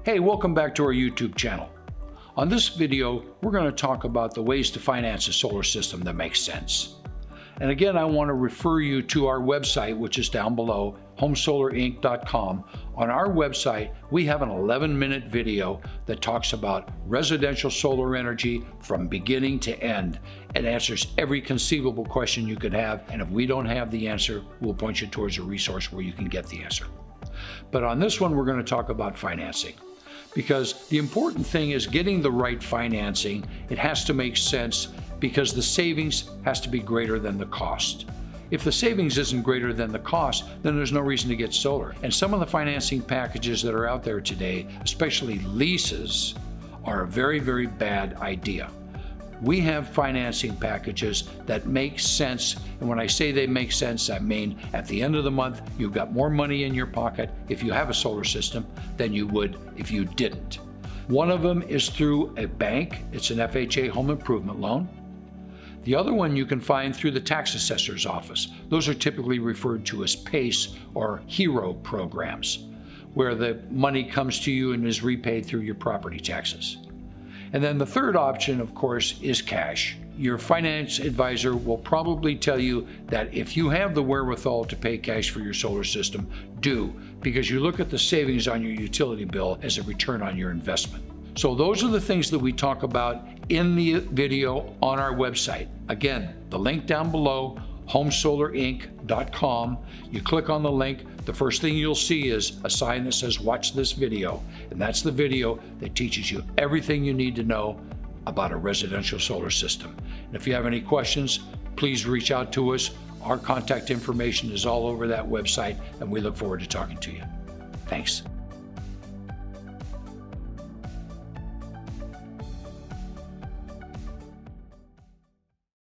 Hey, welcome back to our YouTube channel. On this video, we're going to talk about the ways to finance a solar system that makes sense. And again, I want to refer you to our website, which is down below, homesolarinc.com. On our website, we have an 11-minute video that talks about residential solar energy from beginning to end. It answers every conceivable question you could have, and if we don't have the answer, we'll point you towards a resource where you can get the answer. But on this one, we're going to talk about financing. Because the important thing is getting the right financing. It has to make sense because the savings has to be greater than the cost. If the savings isn't greater than the cost, then there's no reason to get solar. And some of the financing packages that are out there today, especially leases, are a very, very bad idea. We have financing packages that make sense, and when I say they make sense, I mean at the end of the month, you've got more money in your pocket if you have a solar system than you would if you didn't. One of them is through a bank. It's an FHA home improvement loan. The other one you can find through the tax assessor's office. Those are typically referred to as PACE or HERO programs, where the money comes to you and is repaid through your property taxes. And then the third option, of course, is cash. Your finance advisor will probably tell you that if you have the wherewithal to pay cash for your solar system, do, because you look at the savings on your utility bill as a return on your investment. So those are the things that we talk about in the video on our website. Again, the link down below, homesolarinc.com. You click on the link, the first thing you'll see is a sign that says watch this video, and that's the video that teaches you everything you need to know about a residential solar system. And if you have any questions, please reach out to us. Our contact information is all over that website, and we look forward to talking to you. Thanks.